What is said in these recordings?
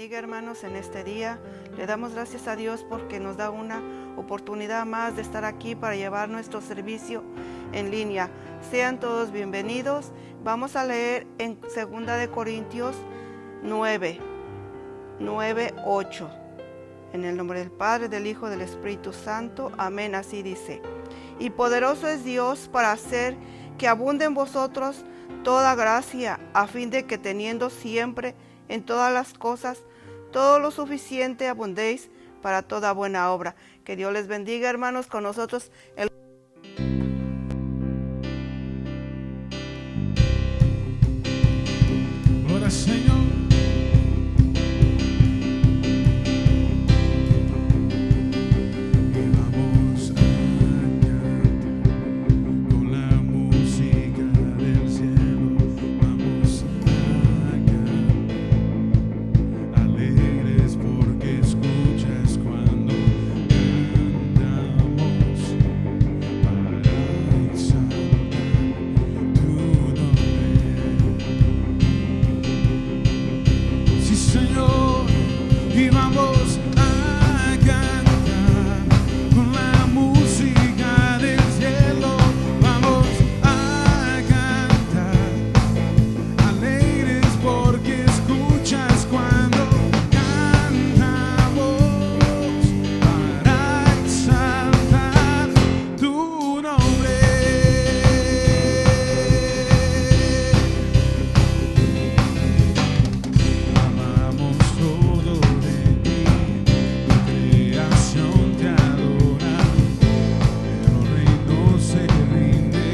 bendiga, hermanos, en este día. Le damos gracias a Dios porque nos da una oportunidad más de estar aquí para llevar nuestro servicio en línea. Sean todos bienvenidos. Vamos a leer en 2 de Corintios 9:8. En el nombre del Padre, del Hijo, del Espíritu Santo. Amén. Así dice: y poderoso es Dios para hacer que abunde en vosotros toda gracia, a fin de que teniendo siempre en todas las cosas todo lo suficiente, abundéis para toda buena obra. Que Dios les bendiga, hermanos. Con nosotros Ahora, Señor, y vamos allá con la música del cielo. Vamos allá, alegres porque escuchas cuando cantamos para exaltar tu nombre. Sí, Señor, y vamos a cantar con la música del cielo. Vamos a cantar, alegres porque escuchas cuando cantamos para exaltar tu nombre. Amamos todo de ti, tu creación te adora, el reino se rinde,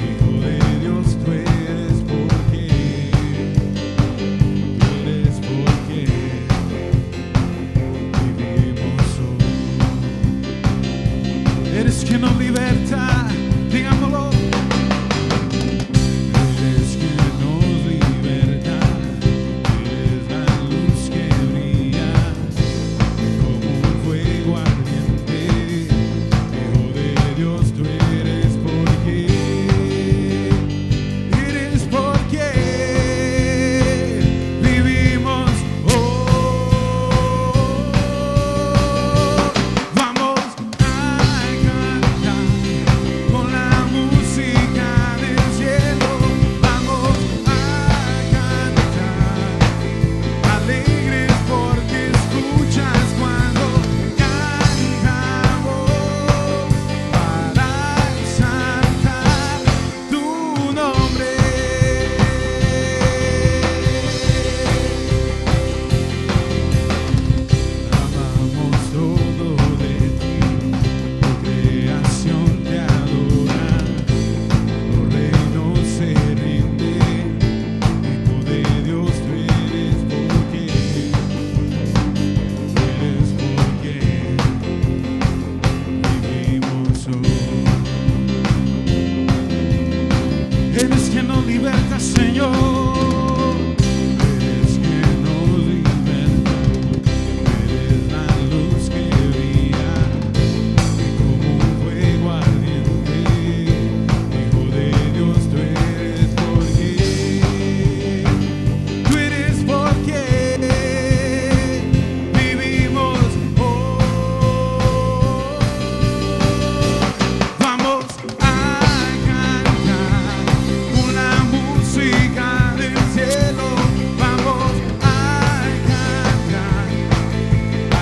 Hijo de Dios tú eres porque vivimos hoy. Eres quien nos liberta, digámoslo. Eres quien nos liberta, eres la luz que brilla como un fuego ardiente. Hijo de Dios tú eres porque vivimos hoy. Vamos a cantar con la música del cielo. Vamos a cantar, alegres porque escuchas cuando cantamos para exaltar tu nombre. Amamos todo de ti, tu creación te adora, los reinos se rinden, Hijo de Dios tú eres porque vivimos hoy. Eres quien nos liberta, Señor. Eres quien nos liberta, eres la luz que brilla como un fuego ardiente. Hijo de Dios tú eres porque vivimos hoy. Vamos a cantar con la música del cielo. Vamos a cantar,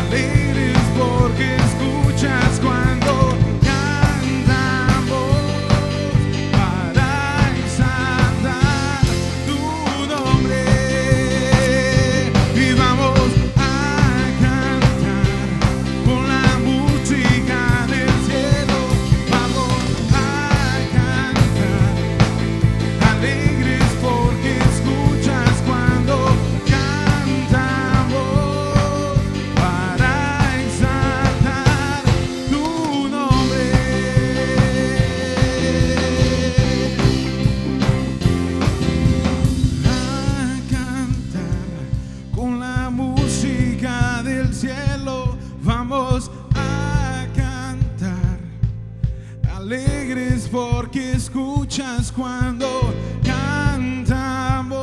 alegres porque escuchas cuando cantamos para exaltar tu nombre. Y vamos a cantar con la música del cielo. Vamos a cantar, alegres porque escuchas cuando cantamos para exaltar tu nombre. A cantar con la música del cielo. Vamos a cantar, alegres porque escuchas cuando cantamos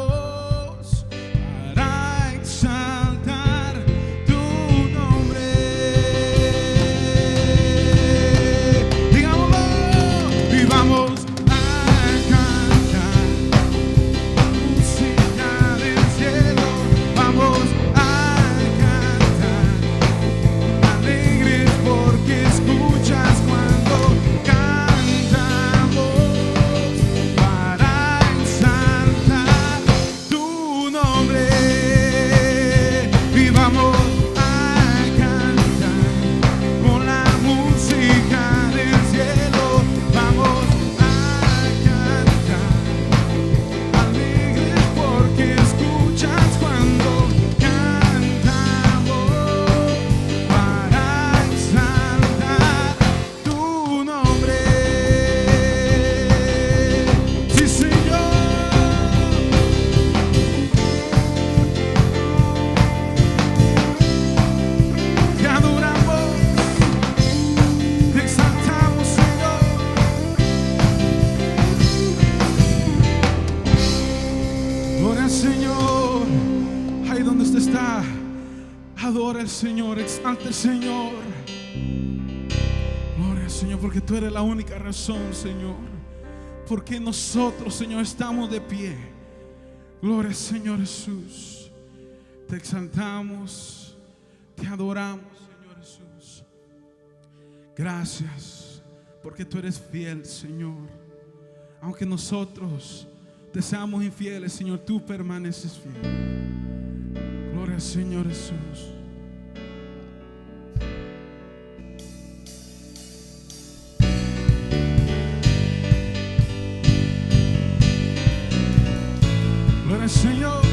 para exaltar Adora al Señor, exalta al Señor. Gloria al Señor, porque tú eres la única razón, Señor, porque nosotros, Señor, estamos de pie. Gloria al Señor Jesús. Te exaltamos, te adoramos, Señor Jesús. Gracias, porque tú eres fiel, Señor. Aunque nosotros te seamos infieles, Señor, tú permaneces fiel. Gloria al Señor Jesús. Gloria al Señor.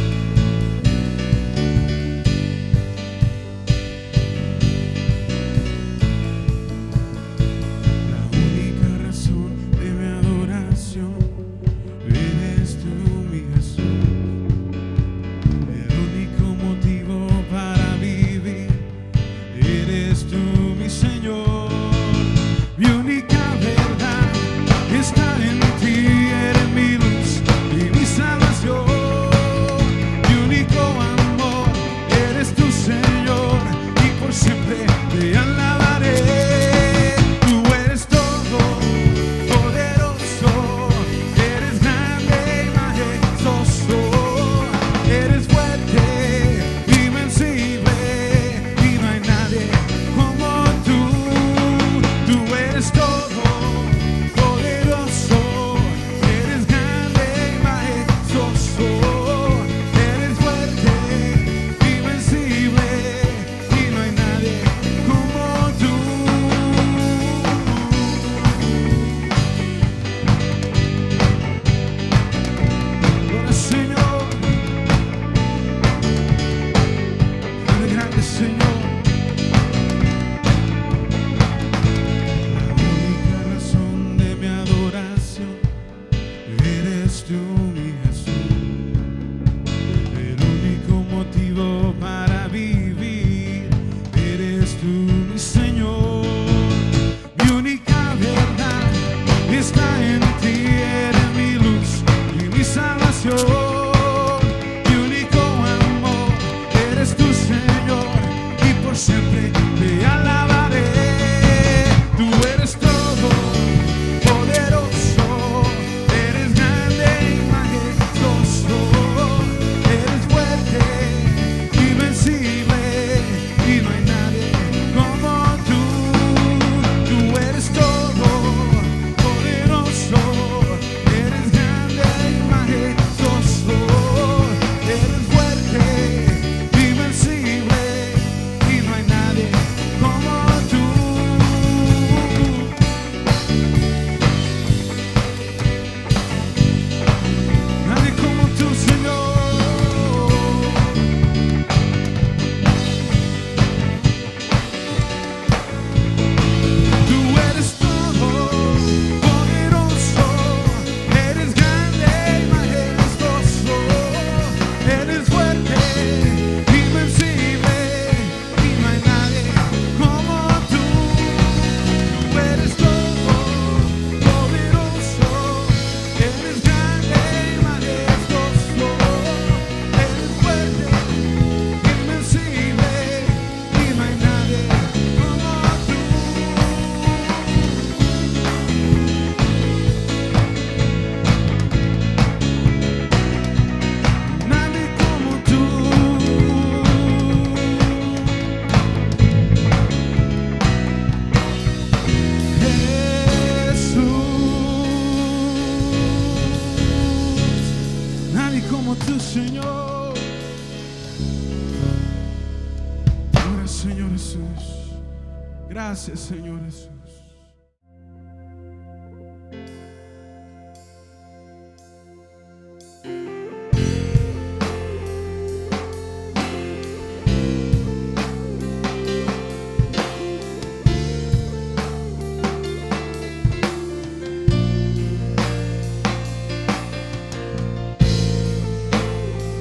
Gracias, Señor Jesús.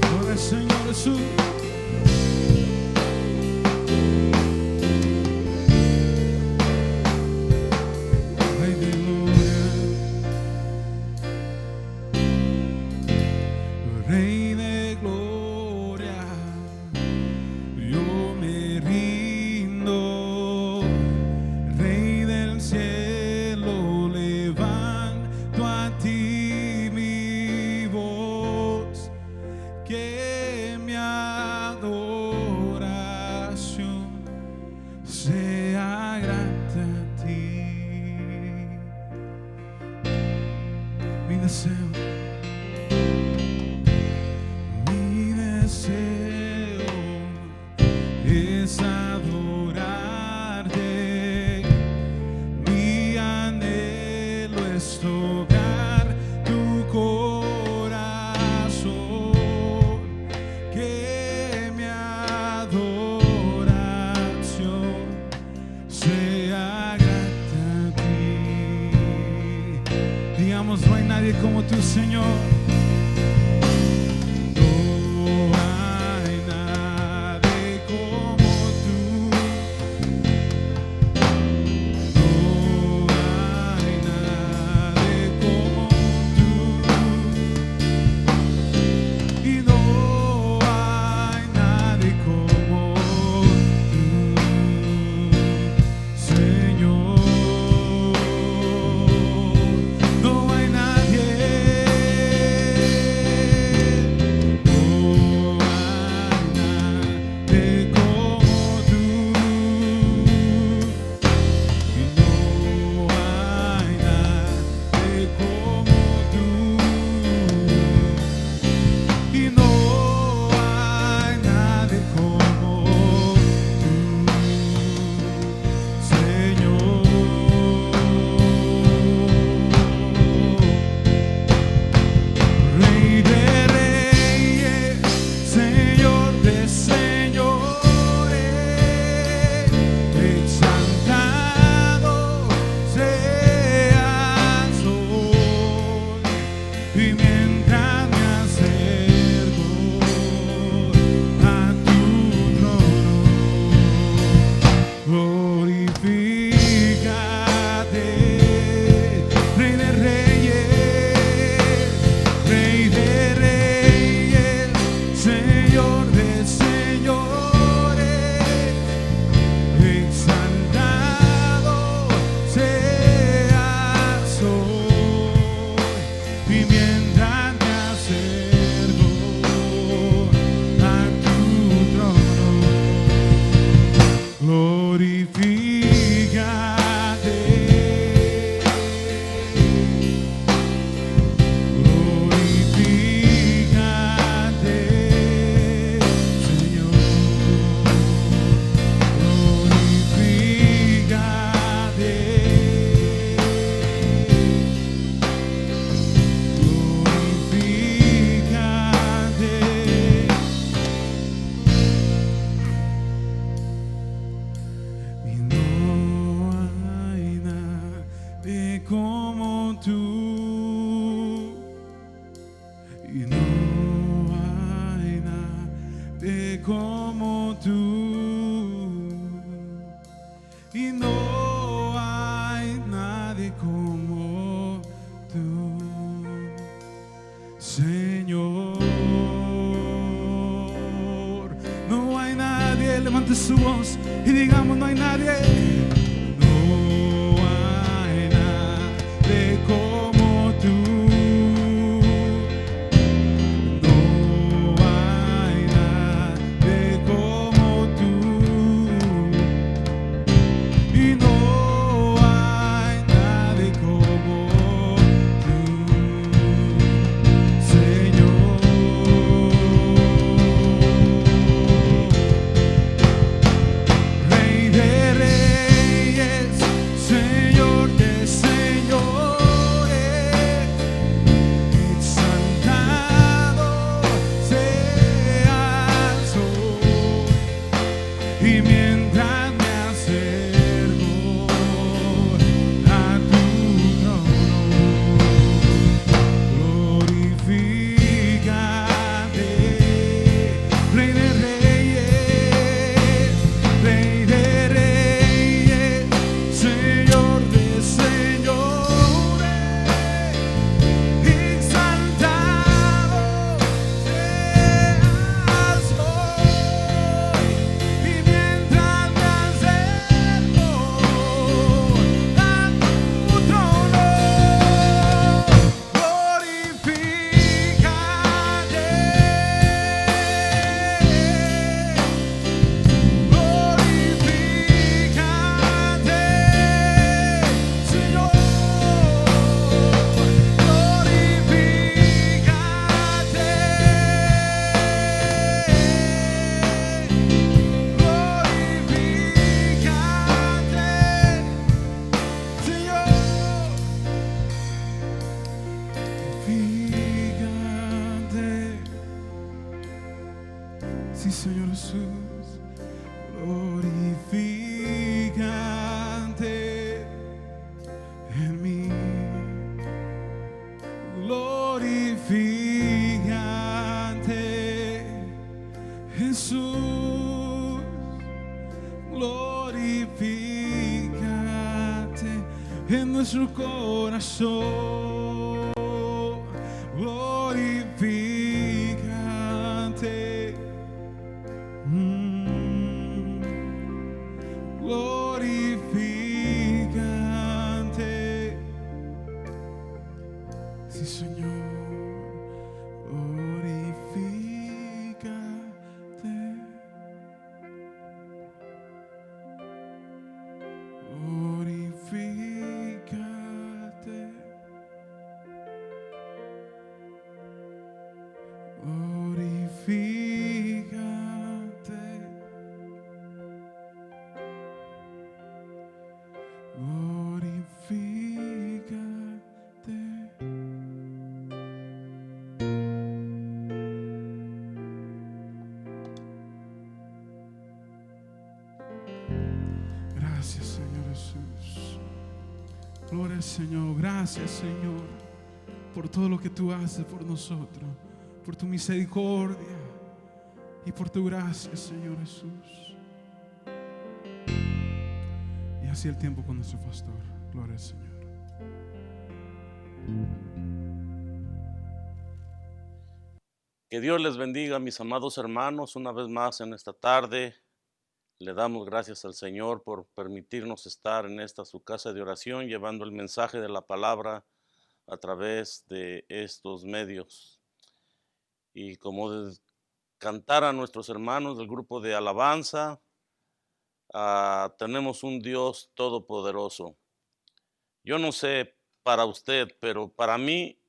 Gloria al Señor Jesús. como tú, Señor. No hay nadie como tú. No hay nadie como tú. Y no hay nadie como tú, Señor. No hay nadie, no hay nadie como tú. Y no hay nadie como tú. Y no hay nadie como tú, Señor. Rey de reyes, Señor de señores, exaltado seas hoy. Y mientras me acerco a tu trono, glorifícate, Rey de reyes, Señor de señores, exaltado seas hoy. Y mientras me acerco a tu trono, glorifícate, glorifícate, Señor, glorifícate, glorifícate. Y no hay nadie como tú. Y no hay nadie como tú. Y no hay nadie como tú, Señor. No hay nadie, levante su voz y digamos: no hay nadie. No hay nadie como tú. No hay nadie como tú. Y no hay nadie como tú, Señor. Rey de reyes, Señor de señores, exaltado seas hoy. Y mientras me acerco a tu trono, glorifícate, Rey de reyes, Señor de señores, exaltado seas hoy. Y mientras me acerco a tu trono, glorifícate, glorifícate, Señor, glorifícate, sí, Señor Jesús, glorifícate en mí. glorifícate, Jesús, glorifícate en nuestro corazón, glorifícate, glorifícate, sí Señor, glorifícate, glorifícate, glorifícate, glorifícate. Gracias, Señor Jesús. Gloria al Señor. Gracias, Señor, por todo lo que tú haces por nosotros, por tu misericordia y por tu gracia, Señor Jesús. Y así el tiempo con nuestro pastor. Gloria al Señor. Que Dios les bendiga, mis amados hermanos, una vez más en esta tarde. Le damos gracias al Señor por permitirnos estar en esta su casa de oración, llevando el mensaje de la palabra a través de estos medios. Y como cantaran nuestros hermanos del grupo de alabanza, tenemos un Dios todopoderoso. Yo no sé para usted, pero para mí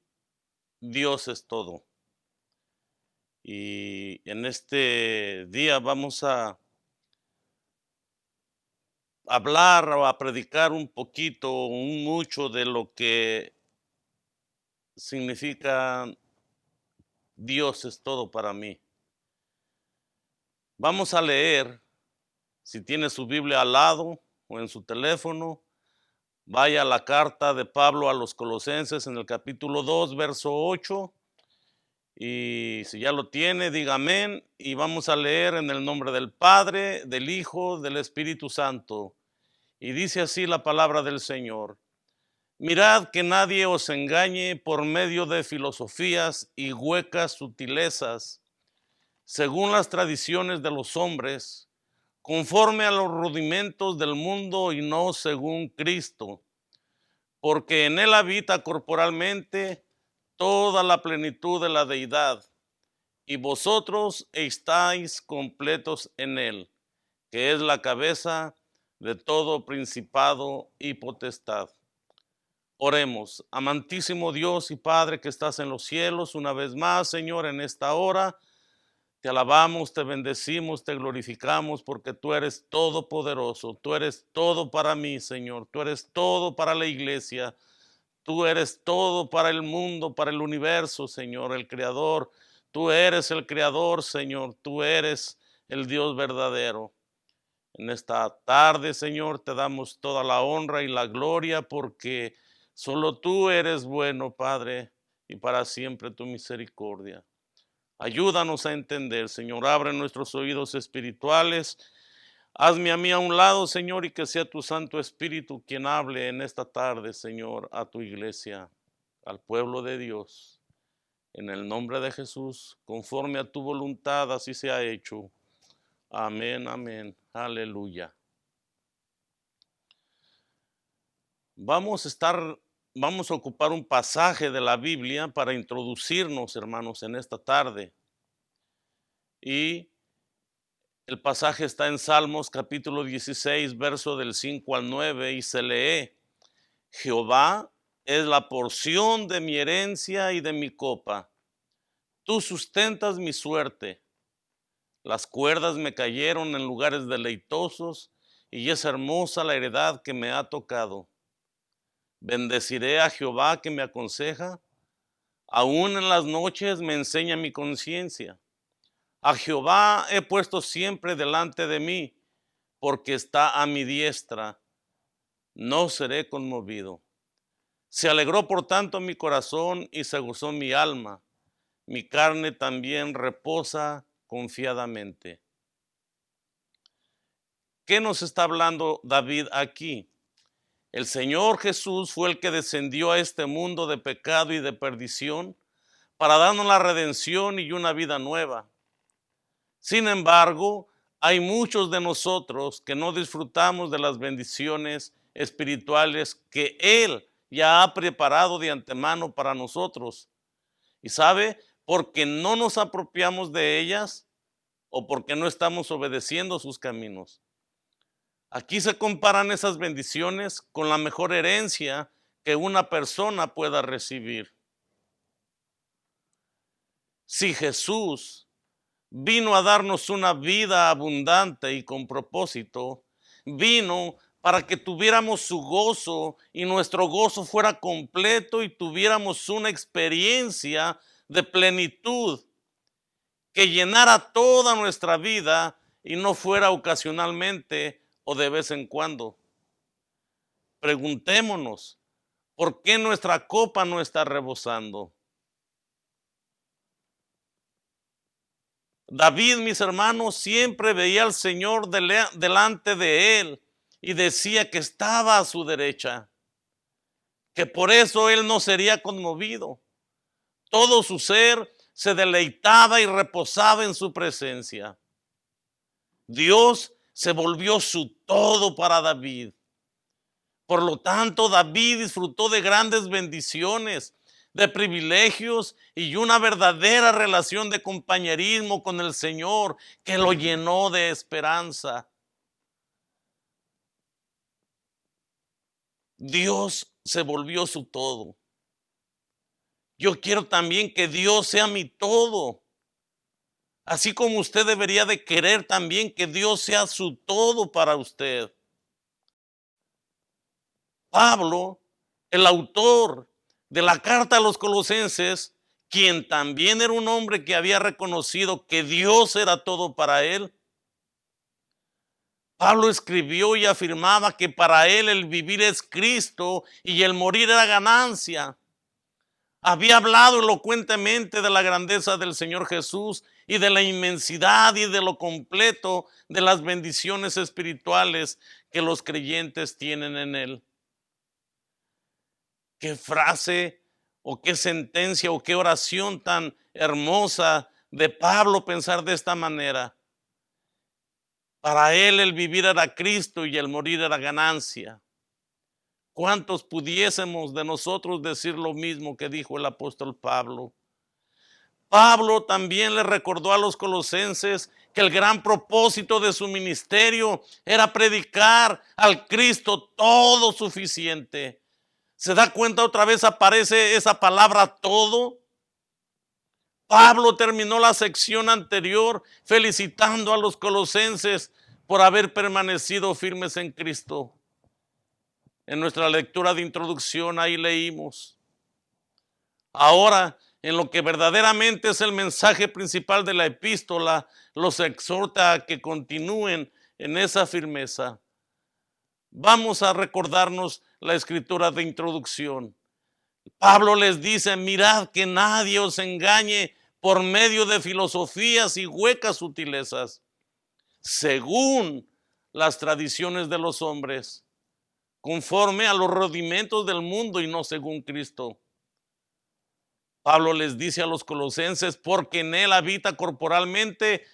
Dios es todo. Y en este día vamos a hablar o a predicar un poquito, un mucho de lo que significa Dios es todo para mí. Vamos a leer, si tiene su Biblia al lado o en su teléfono, vaya a la carta de Pablo a los Colosenses en el capítulo 2, verso 8. Y si ya lo tiene, diga amén. Y vamos a leer en el nombre del Padre, del Hijo, del Espíritu Santo. Y dice así la palabra del Señor. Mirad que nadie os engañe por medio de filosofías y huecas sutilezas, según las tradiciones de los hombres, conforme a los rudimentos del mundo y no según Cristo, porque en él habita corporalmente toda la plenitud de la deidad, y vosotros estáis completos en él, que es la cabeza de todo principado y potestad. Oremos. Amantísimo Dios y Padre que estás en los cielos, una vez más, Señor, en esta hora, te alabamos, te bendecimos, te glorificamos, porque tú eres todopoderoso, tú eres todo para mí, Señor, tú eres todo para la iglesia, tú eres todo para el mundo, para el universo, Señor, el Creador. Tú eres el Creador, Señor, tú eres el Dios verdadero. En esta tarde, Señor, te damos toda la honra y la gloria, porque solo tú eres bueno, Padre, y para siempre tu misericordia. Ayúdanos a entender, Señor, abre nuestros oídos espirituales. Hazme a mí a un lado, Señor, y que sea tu Santo Espíritu quien hable en esta tarde, Señor, a tu iglesia, al pueblo de Dios. En el nombre de Jesús, conforme a tu voluntad, así se ha hecho. Amén, amén, aleluya. Vamos a ocupar un pasaje de la Biblia para introducirnos, hermanos, en esta tarde. Y el pasaje está en Salmos capítulo 16, verso del 5 al 9, y se lee: Jehová es la porción de mi herencia y de mi copa. Tú sustentas mi suerte. Las cuerdas me cayeron en lugares deleitosos, y es hermosa la heredad que me ha tocado. Bendeciré a Jehová que me aconseja. Aún en las noches me enseña mi conciencia. A Jehová he puesto siempre delante de mí, porque está a mi diestra. No seré conmovido. Se alegró por tanto mi corazón y se gozó mi alma. Mi carne también reposa confiadamente. ¿Qué nos está hablando David aquí? El Señor Jesús fue el que descendió a este mundo de pecado y de perdición para darnos la redención y una vida nueva. Sin embargo, hay muchos de nosotros que no disfrutamos de las bendiciones espirituales que Él ya ha preparado de antemano para nosotros. ¿Y sabe? Porque no nos apropiamos de ellas o porque no estamos obedeciendo sus caminos. Aquí se comparan esas bendiciones con la mejor herencia que una persona pueda recibir. Si Jesús vino a darnos una vida abundante y con propósito, vino para que tuviéramos su gozo y nuestro gozo fuera completo y tuviéramos una experiencia de plenitud que llenara toda nuestra vida y no fuera ocasionalmente o de vez en cuando. Preguntémonos, ¿por qué nuestra copa no está rebosando? David, mis hermanos, siempre veía al Señor delante de él y decía que estaba a su derecha, que por eso él no sería conmovido. Todo su ser se deleitaba y reposaba en su presencia. Dios se volvió su todo para David. Por lo tanto, David disfrutó de grandes bendiciones, de privilegios y una verdadera relación de compañerismo con el Señor que lo llenó de esperanza. Dios se volvió su todo. Yo quiero también que Dios sea mi todo. Así como usted debería de querer también que Dios sea su todo para usted. Pablo, el autor de la carta a los Colosenses, quien también era un hombre que había reconocido que Dios era todo para él, Pablo escribió y afirmaba que para él el vivir es Cristo y el morir era ganancia. Había hablado elocuentemente de la grandeza del Señor Jesús y de la inmensidad y de lo completo de las bendiciones espirituales que los creyentes tienen en él. Qué frase o qué sentencia o qué oración tan hermosa de Pablo pensar de esta manera. Para él el vivir era Cristo y el morir era ganancia. ¿Cuántos pudiésemos de nosotros decir lo mismo que dijo el apóstol Pablo? Pablo también le recordó a los colosenses que el gran propósito de su ministerio era predicar al Cristo todo suficiente. ¿Se da cuenta? Otra vez aparece esa palabra todo. Pablo terminó la sección anterior felicitando a los colosenses por haber permanecido firmes en Cristo. En nuestra lectura de introducción ahí leímos. Ahora, en lo que verdaderamente es el mensaje principal de la epístola, los exhorta a que continúen en esa firmeza. Vamos a recordarnos la escritura de introducción. Pablo les dice: mirad que nadie os engañe por medio de filosofías y huecas sutilezas, según las tradiciones de los hombres, conforme a los rudimentos del mundo y no según Cristo. Pablo les dice a los colosenses: porque en él habita corporalmente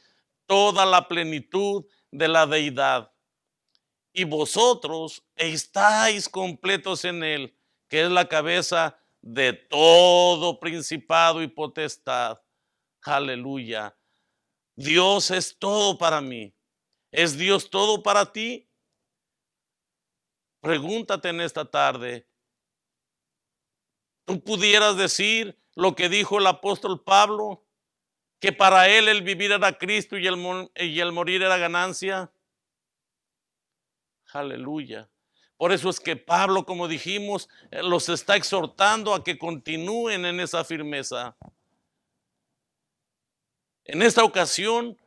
toda la plenitud de la deidad, y vosotros estáis completos en él, que es la cabeza de todo principado y potestad. Aleluya. Dios es todo para mí. ¿Es Dios todo para ti? Pregúntate en esta tarde. ¿Tú pudieras decir lo que dijo el apóstol Pablo? Que para él el vivir era Cristo y el morir era ganancia. Aleluya. Por eso es que Pablo, como dijimos, los está exhortando a que continúen en esa firmeza. En esta ocasión,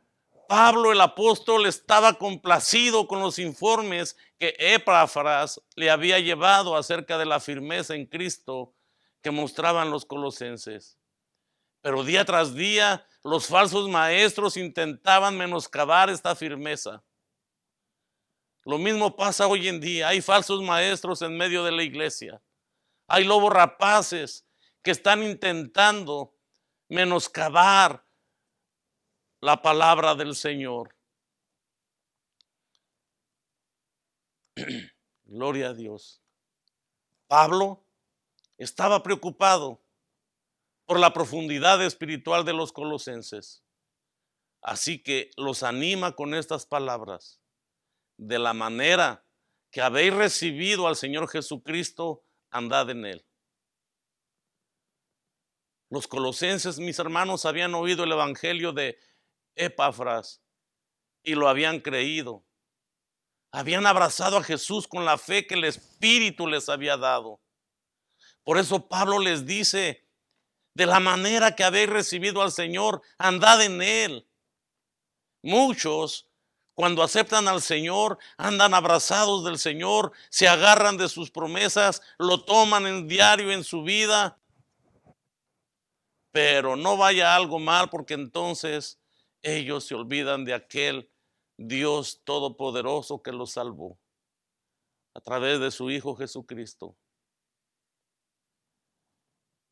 Pablo el apóstol estaba complacido con los informes que Epafras le había llevado acerca de la firmeza en Cristo que mostraban los colosenses. Pero día tras día los falsos maestros intentaban menoscabar esta firmeza. Lo mismo pasa hoy en día. Hay falsos maestros en medio de la iglesia. Hay lobos rapaces que están intentando menoscabar la palabra del Señor. Gloria a Dios. Pablo estaba preocupado por la profundidad espiritual de los colosenses. Así que los anima con estas palabras. De la manera que habéis recibido al Señor Jesucristo, andad en él. Los colosenses, mis hermanos, habían oído el evangelio de Epafras y lo habían creído. Habían abrazado a Jesús con la fe que el Espíritu les había dado. Por eso Pablo les dice, de la manera que habéis recibido al Señor, andad en él. Muchos, cuando aceptan al Señor, andan abrazados del Señor, se agarran de sus promesas, lo toman en diario en su vida. Pero no vaya algo mal, porque entonces ellos se olvidan de aquel Dios todopoderoso que los salvó a través de su Hijo Jesucristo.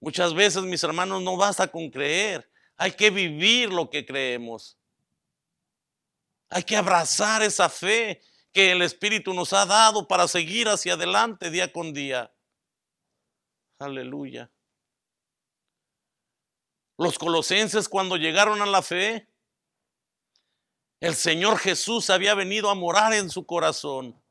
Muchas veces, mis hermanos, no basta con creer, hay que vivir lo que creemos. Hay que abrazar esa fe que el Espíritu nos ha dado para seguir hacia adelante día con día. Aleluya. Los colosenses, cuando llegaron a la fe, el Señor Jesús había venido a morar en su corazón.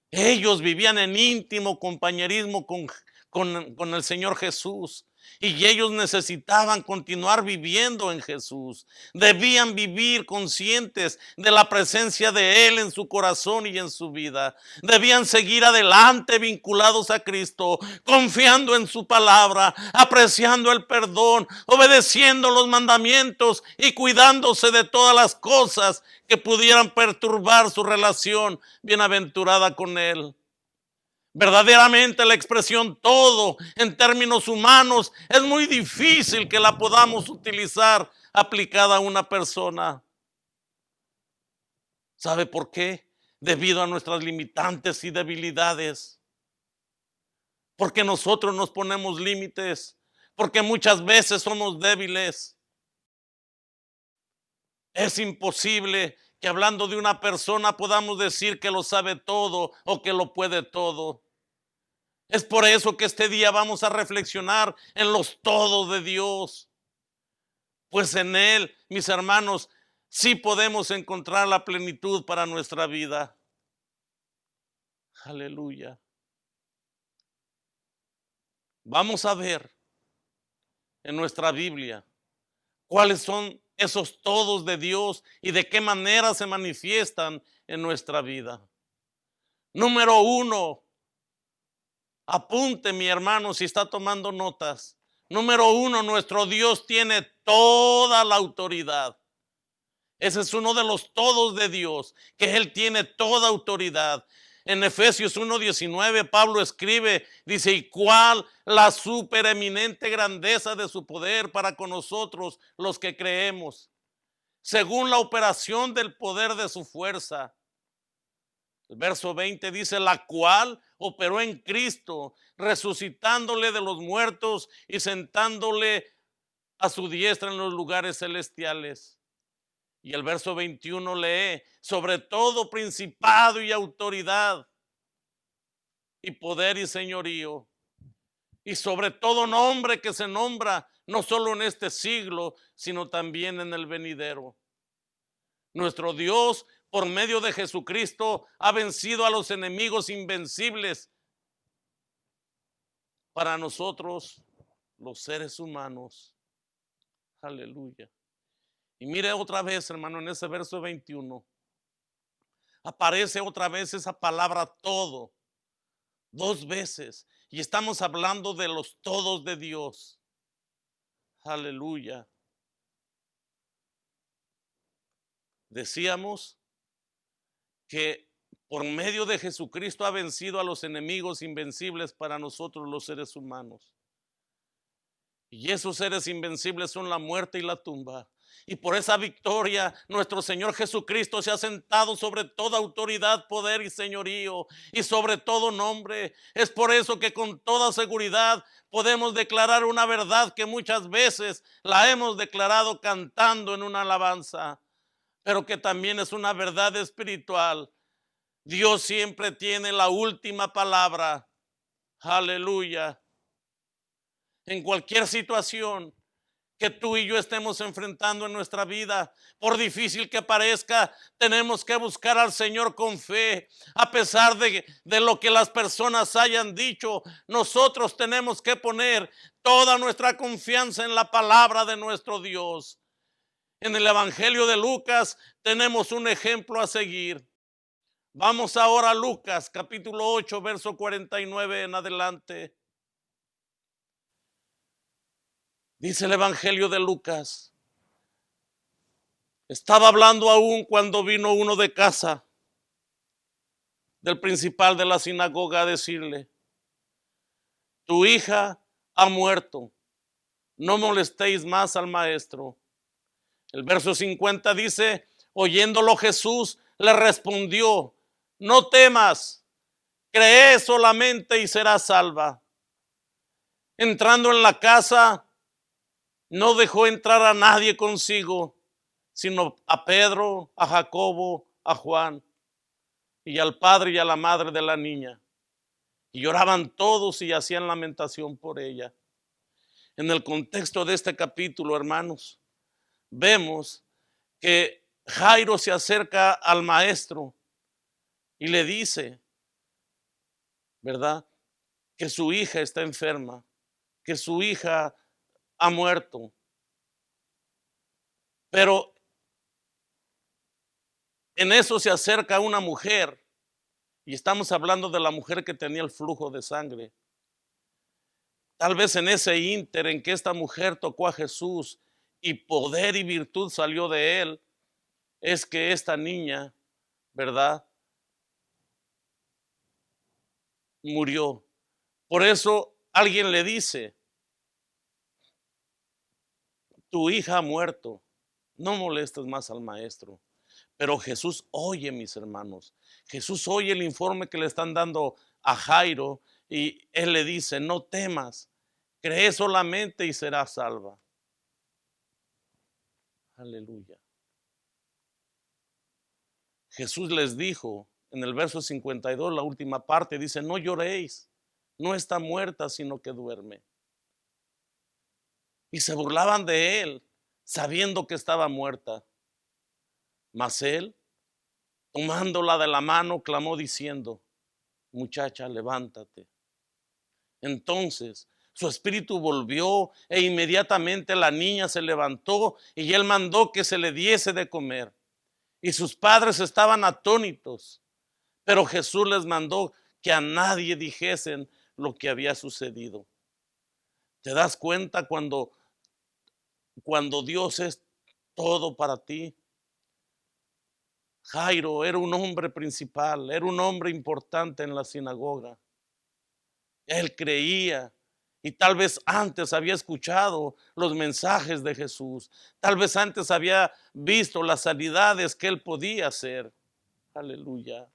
Ellos vivían en íntimo compañerismo con el Señor Jesús. Y ellos necesitaban continuar viviendo en Jesús. Debían vivir conscientes de la presencia de Él en su corazón y en su vida. Debían seguir adelante vinculados a Cristo, confiando en su palabra, apreciando el perdón, obedeciendo los mandamientos y cuidándose de todas las cosas que pudieran perturbar su relación bienaventurada con Él. Verdaderamente la expresión todo en términos humanos es muy difícil que la podamos utilizar aplicada a una persona. ¿Sabe por qué? Debido a nuestras limitantes y debilidades. Porque nosotros nos ponemos límites, porque muchas veces somos débiles. Es imposible que hablando de una persona podamos decir que lo sabe todo o que lo puede todo. Es por eso que este día vamos a reflexionar en los todos de Dios. Pues en Él, mis hermanos, sí podemos encontrar la plenitud para nuestra vida. Aleluya. Vamos a ver en nuestra Biblia cuáles son esos todos de Dios y de qué manera se manifiestan en nuestra vida. Número 1, apunte mi hermano si está tomando notas. Número 1, nuestro Dios tiene toda la autoridad. Ese es uno de los todos de Dios, que Él tiene toda autoridad. En Efesios 1:19 Pablo escribe, dice, y cuál la supereminente grandeza de su poder para con nosotros los que creemos, según la operación del poder de su fuerza. El verso 20 dice, la cual operó en Cristo, resucitándole de los muertos y sentándole a su diestra en los lugares celestiales. Y el verso 21 lee, sobre todo principado y autoridad y poder y señorío, y sobre todo nombre que se nombra, no solo en este siglo, sino también en el venidero. Nuestro Dios, por medio de Jesucristo, ha vencido a los enemigos invencibles para nosotros, los seres humanos. Aleluya. Y mire otra vez, hermano, en ese verso 21, aparece otra vez esa palabra todo, 2 veces, y estamos hablando de los todos de Dios. Aleluya. Decíamos que por medio de Jesucristo ha vencido a los enemigos invencibles para nosotros los seres humanos. Y esos seres invencibles son la muerte y la tumba. Y por esa victoria nuestro Señor Jesucristo se ha sentado sobre toda autoridad, poder y señorío y sobre todo nombre. Es por eso que con toda seguridad podemos declarar una verdad que muchas veces la hemos declarado cantando en una alabanza, pero que también es una verdad espiritual. Dios siempre tiene la última palabra. Aleluya. En cualquier situación que tú y yo estemos enfrentando en nuestra vida, por difícil que parezca, tenemos que buscar al Señor con fe. A pesar de lo que las personas hayan dicho, nosotros tenemos que poner toda nuestra confianza en la palabra de nuestro Dios. En el Evangelio de Lucas tenemos un ejemplo a seguir. Vamos ahora a Lucas capítulo 8, verso 49 en adelante. Dice el Evangelio de Lucas: estaba hablando aún cuando vino uno de casa del principal de la sinagoga a decirle: tu hija ha muerto, no molestéis más al maestro. El verso 50 dice: oyéndolo Jesús le respondió: no temas, cree solamente y serás salva. Entrando en la casa, no dejó entrar a nadie consigo, sino a Pedro, a Jacobo, a Juan y al padre y a la madre de la niña. Y lloraban todos y hacían lamentación por ella. En el contexto de este capítulo, hermanos, vemos que Jairo se acerca al maestro y le dice, ¿verdad?, que su hija está enferma, que su hija ha muerto. Pero en eso se acerca una mujer, y estamos hablando de la mujer que tenía el flujo de sangre. Tal vez en ese ínter en que esta mujer tocó a Jesús y poder y virtud salió de él, es que esta niña, ¿verdad?, murió. Por eso alguien le dice: tu hija ha muerto, no molestes más al maestro. Pero Jesús oye, mis hermanos, Jesús oye el informe que le están dando a Jairo y él le dice: no temas, cree solamente y serás salva. Aleluya. Jesús les dijo en el verso 52, la última parte, dice: no lloréis, no está muerta, sino que duerme. Y se burlaban de él, sabiendo que estaba muerta. Mas él, tomándola de la mano, clamó diciendo: muchacha, levántate. Entonces su espíritu volvió e inmediatamente la niña se levantó y él mandó que se le diese de comer. Y sus padres estaban atónitos, pero Jesús les mandó que a nadie dijesen lo que había sucedido. ¿Te das cuenta cuando Dios es todo para ti? Jairo era un hombre principal, era un hombre importante en la sinagoga. Él creía y tal vez antes había escuchado los mensajes de Jesús. Tal vez antes había visto las sanidades que él podía hacer. Aleluya.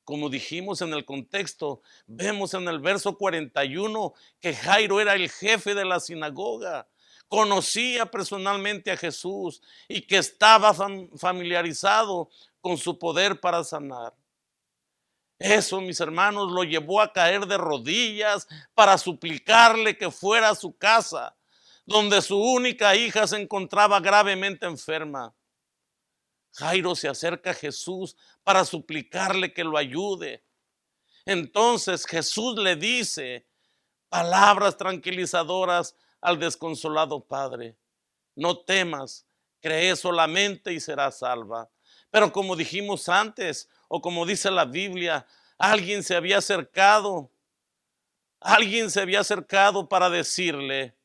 Como dijimos en el contexto, vemos en el verso 41 que Jairo era el jefe de la sinagoga. Conocía personalmente a Jesús y que estaba familiarizado con su poder para sanar. Eso, mis hermanos, lo llevó a caer de rodillas para suplicarle que fuera a su casa, donde su única hija se encontraba gravemente enferma. Jairo se acerca a Jesús para suplicarle que lo ayude. Entonces Jesús le dice palabras tranquilizadoras al desconsolado padre: no temas, cree solamente y serás salva. Pero como dijimos antes, o como dice la Biblia, alguien se había acercado para decirle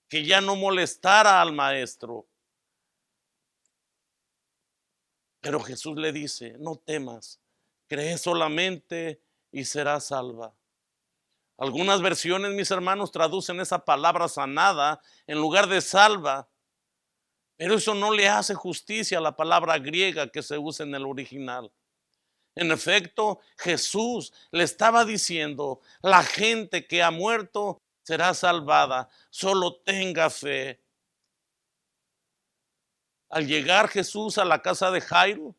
que ya no molestara al maestro. Pero Jesús le dice, no temas, cree solamente y serás salva. Algunas versiones, mis hermanos, traducen esa palabra sanada en lugar de salva, pero eso no le hace justicia a la palabra griega que se usa en el original. En efecto, Jesús le estaba diciendo, la gente que ha muerto será salvada, solo tenga fe. Al llegar Jesús a la casa de Jairo,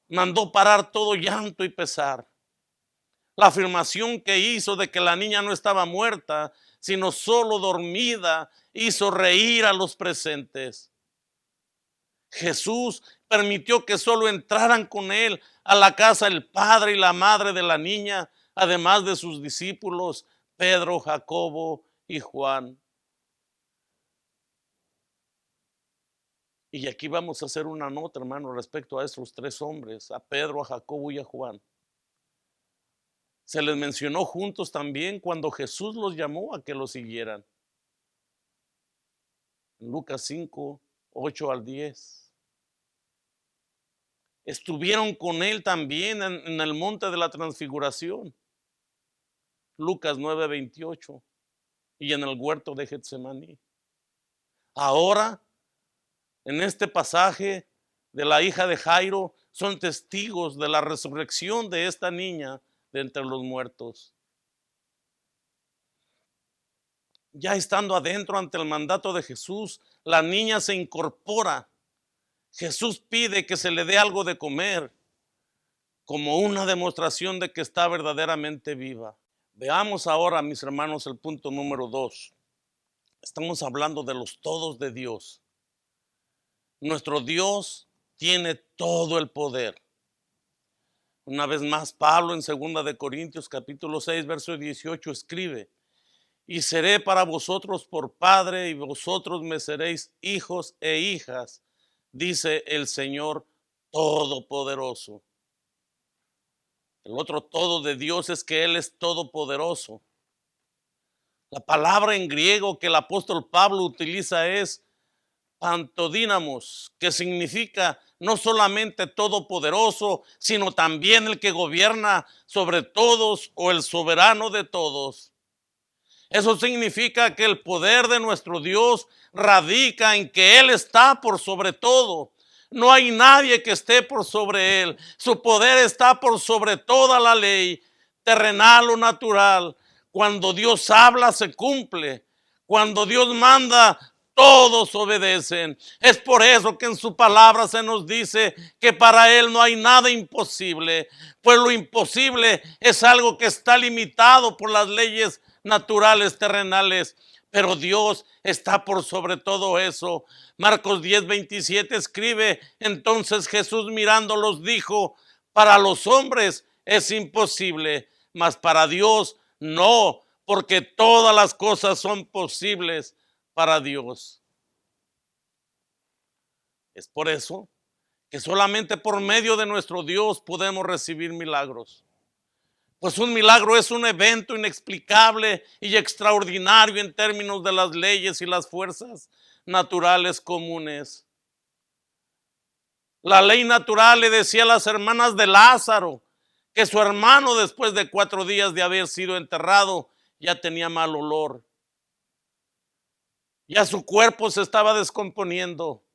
mandó parar todo llanto y pesar. La afirmación que hizo de que la niña no estaba muerta, sino solo dormida, hizo reír a los presentes. Jesús permitió que solo entraran con él a la casa el padre y la madre de la niña, además de sus discípulos, Pedro, Jacobo y Juan. Y aquí vamos a hacer una nota, hermano, respecto a estos tres hombres, a Pedro, a Jacobo y a Juan. Se les mencionó juntos también cuando Jesús los llamó a que lo siguieran. Lucas 5, 8 al 10. Estuvieron con él también en el monte de la transfiguración. Lucas 9, 28. Y en el huerto de Getsemaní. Ahora, en este pasaje de la hija de Jairo, son testigos de la resurrección de esta niña de entre los muertos. Ya estando adentro ante el mandato de Jesús, la niña se incorpora. Jesús pide que se le dé algo de comer, como una demostración de que está verdaderamente viva. Veamos ahora, mis hermanos, el punto número 2. Estamos hablando de los todos de Dios. Nuestro Dios tiene todo el poder. Una vez más, Pablo en 2 de Corintios capítulo 6, verso 18 escribe: y seré para vosotros por padre, y vosotros me seréis hijos e hijas, dice el Señor Todopoderoso. El otro todo de Dios es que Él es todopoderoso. La palabra en griego que el apóstol Pablo utiliza es pantodínamos, que significa no solamente todopoderoso, sino también el que gobierna sobre todos o el soberano de todos. Eso significa que el poder de nuestro Dios radica en que Él está por sobre todo. No hay nadie que esté por sobre Él. Su poder está por sobre toda la ley, terrenal o natural. Cuando Dios habla, se cumple. Cuando Dios manda, todos obedecen. Es por eso que en su palabra se nos dice que para Él no hay nada imposible. Pues lo imposible es algo que está limitado por las leyes naturales, terrenales, pero Dios está por sobre todo eso. Marcos 10, 27 escribe: entonces Jesús mirándolos dijo, para los hombres es imposible, mas para Dios no, porque todas las cosas son posibles para Dios. Es por eso que solamente por medio de nuestro Dios podemos recibir milagros. Pues un milagro es un evento inexplicable y extraordinario en términos de las leyes y las fuerzas naturales comunes. La ley natural le decía a las hermanas de Lázaro que su hermano, después de 4 días de haber sido enterrado, ya tenía mal olor. Ya su cuerpo se estaba descomponiendo.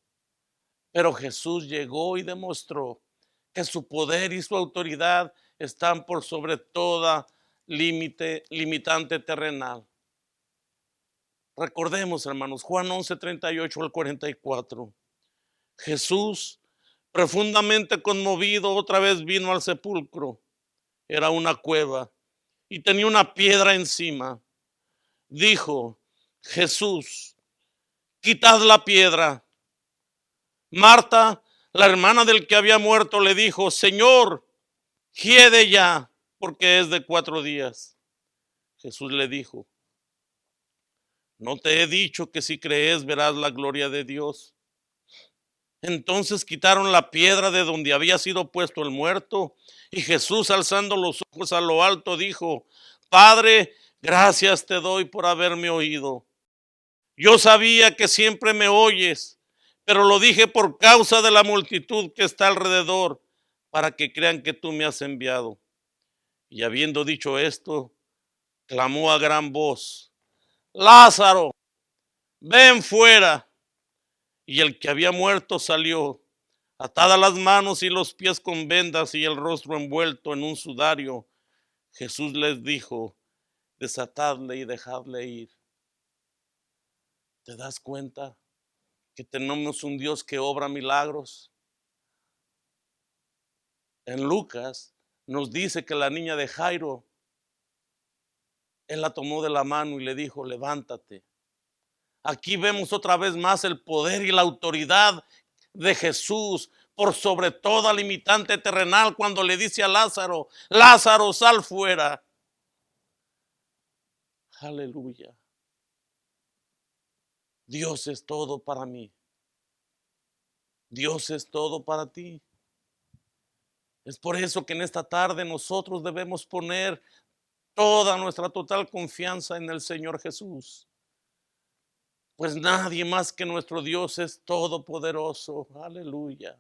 Pero Jesús llegó y demostró que su poder y su autoridad están por sobre toda limitante terrenal. Recordemos, hermanos, Juan 11, 38 al 44. Jesús, profundamente conmovido, otra vez vino al sepulcro. Era una cueva y tenía una piedra encima. Dijo Jesús: quitad la piedra. Marta, la hermana del que había muerto, le dijo: Señor, hiede ya, porque es de 4 días. Jesús le dijo: ¿no te he dicho que si crees verás la gloria de Dios? Entonces quitaron la piedra de donde había sido puesto el muerto, y Jesús, alzando los ojos a lo alto, dijo: Padre, gracias te doy por haberme oído. Yo sabía que siempre me oyes, pero lo dije por causa de la multitud que está alrededor, para que crean que tú me has enviado. Y habiendo dicho esto, clamó a gran voz: Lázaro, ven fuera. Y el que había muerto salió, atadas las manos y los pies con vendas y el rostro envuelto en un sudario. Jesús les dijo: desatadle y dejadle ir. ¿Te das cuenta que tenemos un Dios que obra milagros? En Lucas nos dice que la niña de Jairo, él la tomó de la mano y le dijo: levántate. Aquí vemos otra vez más el poder y la autoridad de Jesús por sobre toda limitante terrenal, cuando le dice a Lázaro: Lázaro, sal fuera. Aleluya. Dios es todo para mí. Dios es todo para ti. Es por eso que en esta tarde nosotros debemos poner toda nuestra total confianza en el Señor Jesús. Pues nadie más que nuestro Dios es todopoderoso. Aleluya.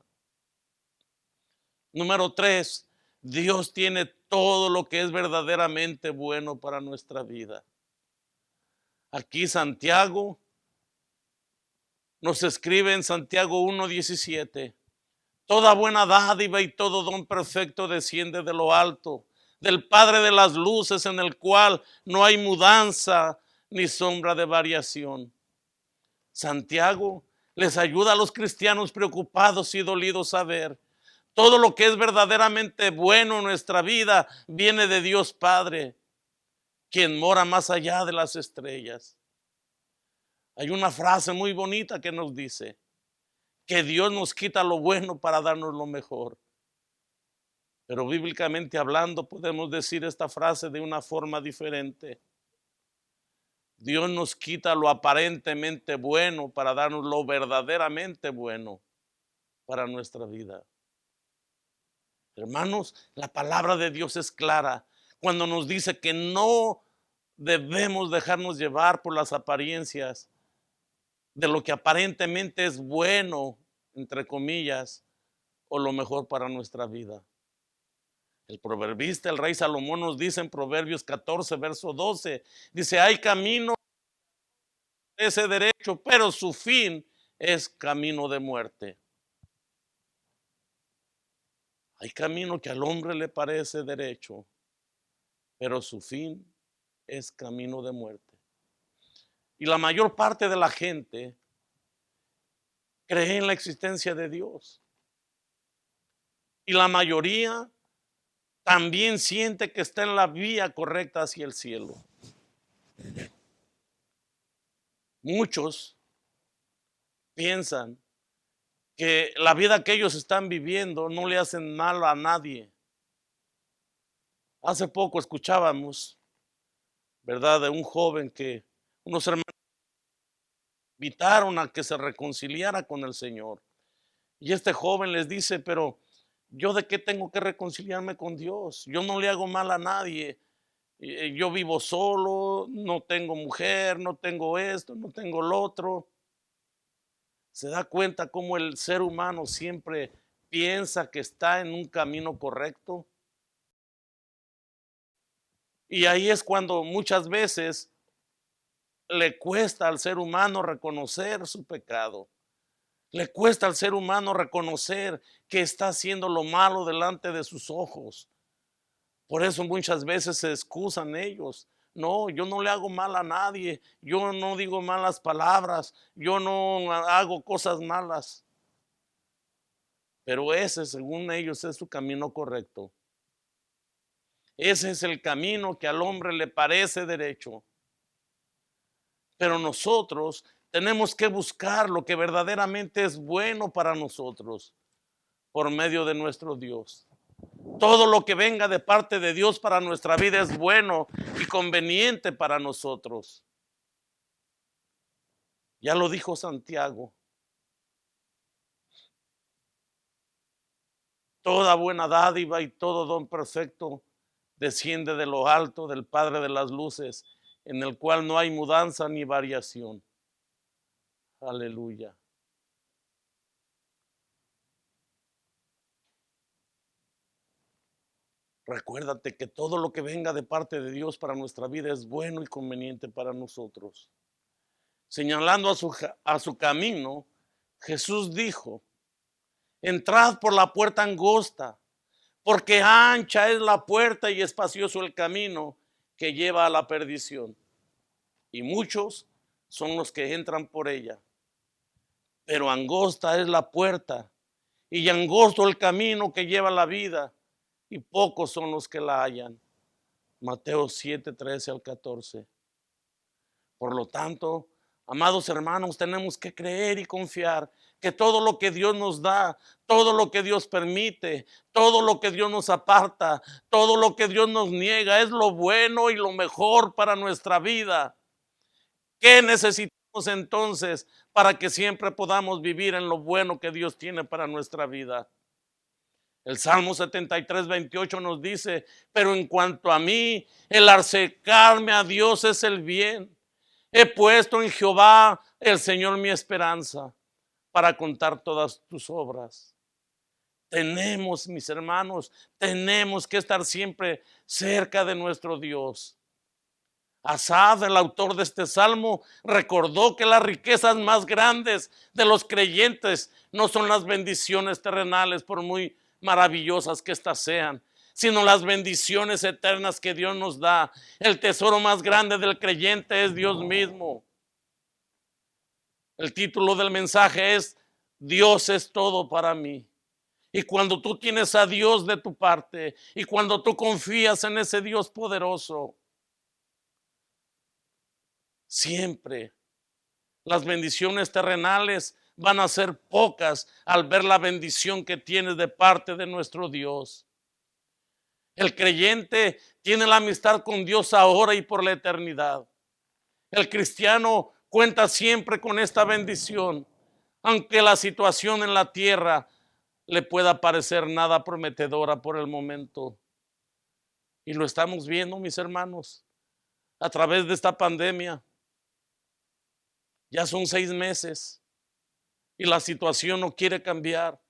Número 3, Dios tiene todo lo que es verdaderamente bueno para nuestra vida. Aquí Santiago nos escribe en Santiago 1:17: toda buena dádiva y todo don perfecto desciende de lo alto, del Padre de las luces, en el cual no hay mudanza ni sombra de variación. Santiago les ayuda a los cristianos preocupados y dolidos a ver todo lo que es verdaderamente bueno en nuestra vida viene de Dios Padre, quien mora más allá de las estrellas. Hay una frase muy bonita que nos dice que Dios nos quita lo bueno para darnos lo mejor. Pero bíblicamente hablando podemos decir esta frase de una forma diferente. Dios nos quita lo aparentemente bueno para darnos lo verdaderamente bueno para nuestra vida. Hermanos, la palabra de Dios es clara cuando nos dice que no debemos dejarnos llevar por las apariencias de lo que aparentemente es bueno, entre comillas, o lo mejor para nuestra vida. El proverbista, el rey Salomón, nos dice en Proverbios 14, verso 12, dice: hay camino ese derecho, pero su fin es camino de muerte. Hay camino que al hombre le parece derecho, pero su fin es camino de muerte. Y la mayor parte de la gente cree en la existencia de Dios. Y la mayoría también siente que está en la vía correcta hacia el cielo. Muchos piensan que la vida que ellos están viviendo no le hacen mal a nadie. Hace poco escuchábamos, ¿verdad?, de un joven que unos hermanos invitaron a que se reconciliara con el Señor. Y este joven les dice: pero ¿yo de qué tengo que reconciliarme con Dios? Yo no le hago mal a nadie. Yo vivo solo, no tengo mujer, no tengo esto, no tengo lo otro. Se da cuenta cómo el ser humano siempre piensa que está en un camino correcto. Y ahí es cuando muchas veces le cuesta al ser humano reconocer su pecado. Le cuesta al ser humano reconocer que está haciendo lo malo delante de sus ojos. Por eso muchas veces se excusan ellos. No, yo no le hago mal a nadie. Yo no digo malas palabras. Yo no hago cosas malas. Pero ese, según ellos, es su camino correcto. Ese es el camino que al hombre le parece derecho. Pero nosotros tenemos que buscar lo que verdaderamente es bueno para nosotros por medio de nuestro Dios. Todo lo que venga de parte de Dios para nuestra vida es bueno y conveniente para nosotros. Ya lo dijo Santiago. Toda buena dádiva y todo don perfecto desciende de lo alto, del Padre de las luces, en el cual no hay mudanza ni variación. Aleluya. Recuérdate que todo lo que venga de parte de Dios para nuestra vida es bueno y conveniente para nosotros. Señalando a su camino, Jesús dijo: entrad por la puerta angosta, porque ancha es la puerta y espacioso el camino que lleva a la perdición, y muchos son los que entran por ella. Pero angosta es la puerta y angosto el camino que lleva a la vida, y pocos son los que la hallan. Mateo 7, 13 al 14. Por lo tanto, amados hermanos, tenemos que creer y confiar que todo lo que Dios nos da, todo lo que Dios permite, todo lo que Dios nos aparta, todo lo que Dios nos niega es lo bueno y lo mejor para nuestra vida. ¿Qué necesitamos entonces para que siempre podamos vivir en lo bueno que Dios tiene para nuestra vida? El Salmo 73, 28 nos dice: pero en cuanto a mí, el acercarme a Dios es el bien. He puesto en Jehová el Señor mi esperanza, para contar todas tus obras. Tenemos, mis hermanos, tenemos que estar siempre cerca de nuestro Dios. Asaf, el autor de este salmo, recordó que las riquezas más grandes de los creyentes no son las bendiciones terrenales, por muy maravillosas que éstas sean, sino las bendiciones eternas que Dios nos da. El tesoro más grande del creyente es Dios mismo. El título del mensaje es: Dios es todo para mí. Y cuando tú tienes a Dios de tu parte, y cuando tú confías en ese Dios poderoso, siempre las bendiciones terrenales van a ser pocas al ver la bendición que tienes de parte de nuestro Dios. El creyente tiene la amistad con Dios ahora y por la eternidad. El cristiano cuenta siempre con esta bendición, aunque la situación en la tierra le pueda parecer nada prometedora por el momento. Y lo estamos viendo, mis hermanos, a través de esta pandemia. Ya son 6 meses y la situación no quiere cambiar.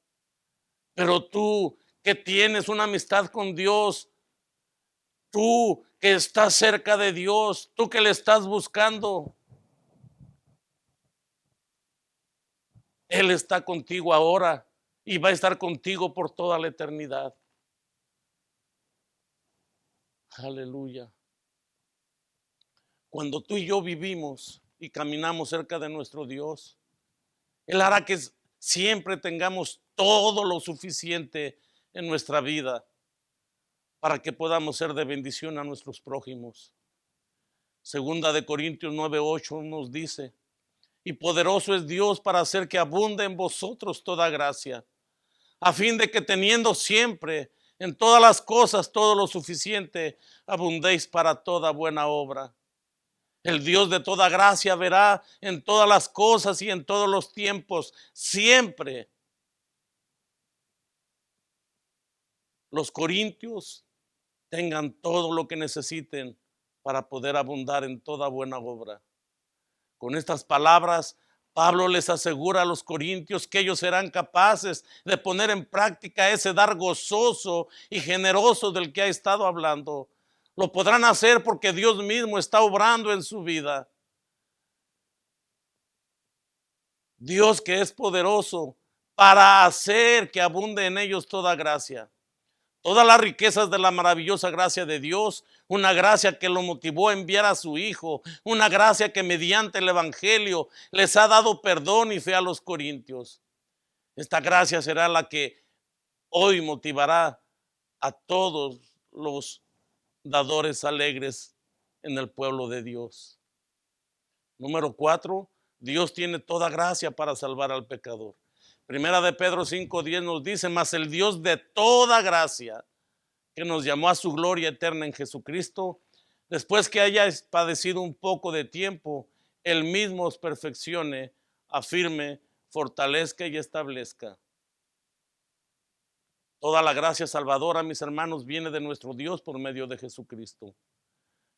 Pero tú que tienes una amistad con Dios, tú que estás cerca de Dios, tú que le estás buscando, Él está contigo ahora y va a estar contigo por toda la eternidad. Aleluya. Cuando tú y yo vivimos y caminamos cerca de nuestro Dios, Él hará que siempre tengamos todo lo suficiente en nuestra vida para que podamos ser de bendición a nuestros prójimos. Segunda de Corintios 9:8 nos dice: y poderoso es Dios para hacer que abunde en vosotros toda gracia, a fin de que teniendo siempre en todas las cosas todo lo suficiente, abundéis para toda buena obra. El Dios de toda gracia verá en todas las cosas y en todos los tiempos, siempre. Los corintios tengan todo lo que necesiten para poder abundar en toda buena obra. Con estas palabras, Pablo les asegura a los corintios que ellos serán capaces de poner en práctica ese dar gozoso y generoso del que ha estado hablando. Lo podrán hacer porque Dios mismo está obrando en su vida. Dios, que es poderoso para hacer que abunde en ellos toda gracia. Todas las riquezas de la maravillosa gracia de Dios, una gracia que lo motivó a enviar a su Hijo, una gracia que mediante el Evangelio les ha dado perdón y fe a los corintios. Esta gracia será la que hoy motivará a todos los dadores alegres en el pueblo de Dios. Número 4, Dios tiene toda gracia para salvar al pecador. Primera de Pedro 5:10 nos dice: mas el Dios de toda gracia, que nos llamó a su gloria eterna en Jesucristo, después que hayáis padecido un poco de tiempo, Él mismo os perfeccione, afirme, fortalezca y establezca. Toda la gracia salvadora, mis hermanos, viene de nuestro Dios por medio de Jesucristo.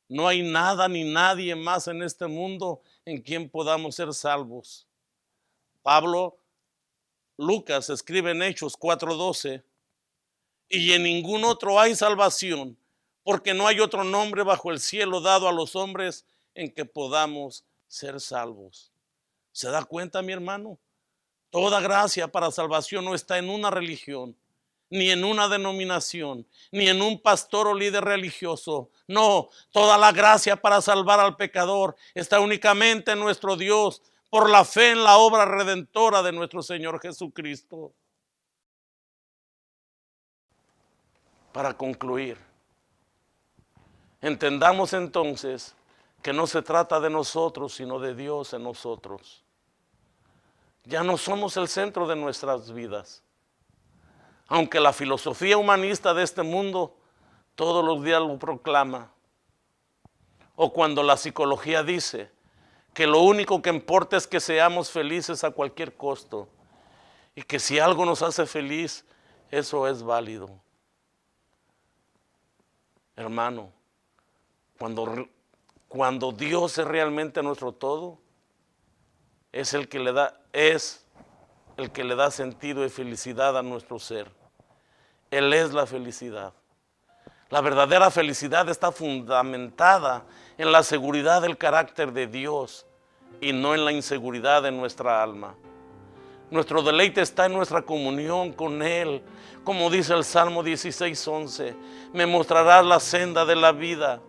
No hay nada ni nadie más en este mundo en quien podamos ser salvos. Lucas escribe en Hechos 4:12: y en ningún otro hay salvación, porque no hay otro nombre bajo el cielo dado a los hombres en que podamos ser salvos. ¿Se da cuenta, mi hermano? Toda gracia para salvación no está en una religión, ni en una denominación, ni en un pastor o líder religioso. No, toda la gracia para salvar al pecador está únicamente en nuestro Dios, por la fe en la obra redentora de nuestro Señor Jesucristo. Para concluir, entendamos entonces que no se trata de nosotros, sino de Dios en nosotros. Ya no somos el centro de nuestras vidas. Aunque la filosofía humanista de este mundo todos los días lo proclama. O cuando la psicología dice que lo único que importa es que seamos felices a cualquier costo. Y que si algo nos hace feliz, eso es válido. Hermano, cuando Dios es realmente nuestro todo, es el que le da sentido y felicidad a nuestro ser. Él es la felicidad. La verdadera felicidad está fundamentada en la seguridad del carácter de Dios y no en la inseguridad de nuestra alma. Nuestro deleite está en nuestra comunión con Él. Como dice el Salmo 16:11, me mostrarás la senda de la vida.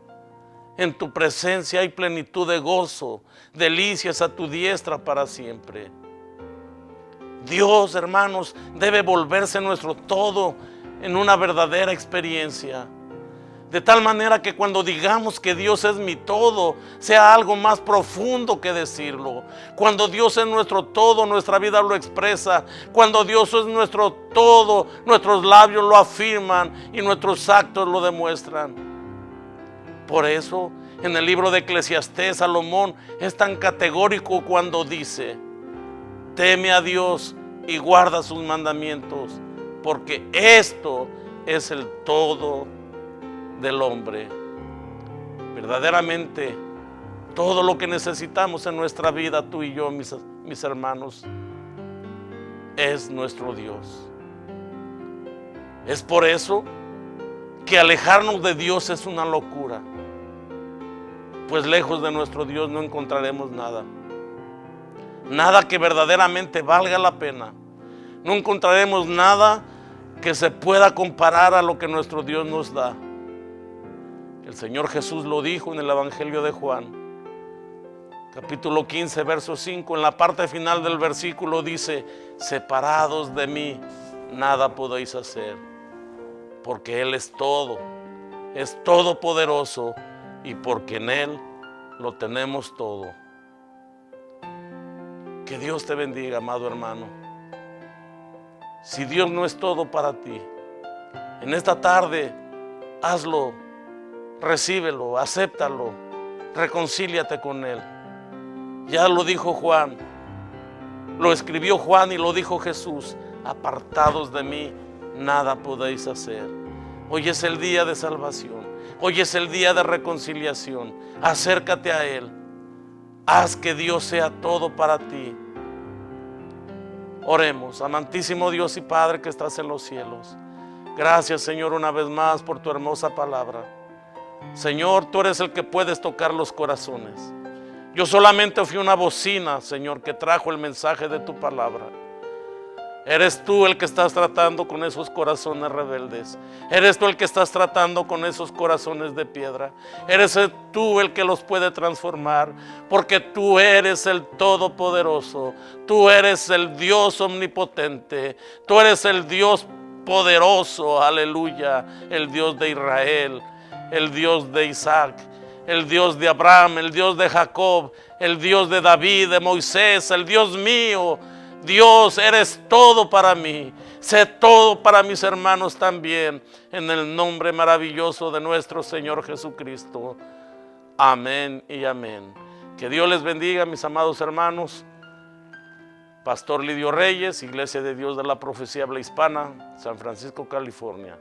En tu presencia hay plenitud de gozo, delicias a tu diestra para siempre. Dios, hermanos, debe volverse nuestro todo en una verdadera experiencia. De tal manera que cuando digamos que Dios es mi todo, sea algo más profundo que decirlo. Cuando Dios es nuestro todo, nuestra vida lo expresa. Cuando Dios es nuestro todo, nuestros labios lo afirman y nuestros actos lo demuestran. Por eso, en el libro de Eclesiastés, Salomón es tan categórico cuando dice: teme a Dios y guarda sus mandamientos, porque esto es el todo del hombre. Verdaderamente, todo lo que necesitamos en nuestra vida, tú y yo, mis hermanos, es nuestro Dios. Es por eso que alejarnos de Dios es una locura, pues lejos de nuestro Dios no encontraremos nada. Nada que verdaderamente valga la pena. No encontraremos nada que se pueda comparar a lo que nuestro Dios nos da. El Señor Jesús lo dijo en el Evangelio de Juan, capítulo 15, verso 5. En la parte final del versículo dice: separados de mí, nada podéis hacer, porque Él es todo, es todopoderoso, y porque en Él lo tenemos todo. Que Dios te bendiga, amado hermano. Si Dios no es todo para ti, en esta tarde hazlo, recíbelo, acéptalo, reconcíliate con Él. Ya lo dijo Juan, lo escribió Juan y lo dijo Jesús: apartados de mí, nada podéis hacer. Hoy es el día de salvación, hoy es el día de reconciliación. Acércate a Él, haz que Dios sea todo para ti. Oremos. Amantísimo Dios y Padre que estás en los cielos, gracias, Señor, una vez más por tu hermosa palabra. Señor, tú eres el que puedes tocar los corazones. Yo solamente fui una bocina, Señor, que trajo el mensaje de tu palabra. Eres tú el que estás tratando con esos corazones rebeldes. Eres tú el que estás tratando con esos corazones de piedra. Eres tú el que los puede transformar, porque tú eres el Todopoderoso. Tú eres el Dios omnipotente. Tú eres el Dios poderoso, aleluya. El Dios de Israel, el Dios de Isaac, el Dios de Abraham, el Dios de Jacob, el Dios de David, de Moisés, el Dios mío. Dios, eres todo para mí. Sé todo para mis hermanos también, en el nombre maravilloso de nuestro Señor Jesucristo. Amén y amén. Que Dios les bendiga, mis amados hermanos. Pastor Lidio Reyes, Iglesia de Dios de la Profecía Habla Hispana, San Francisco, California.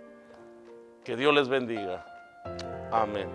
Que Dios les bendiga. Amén.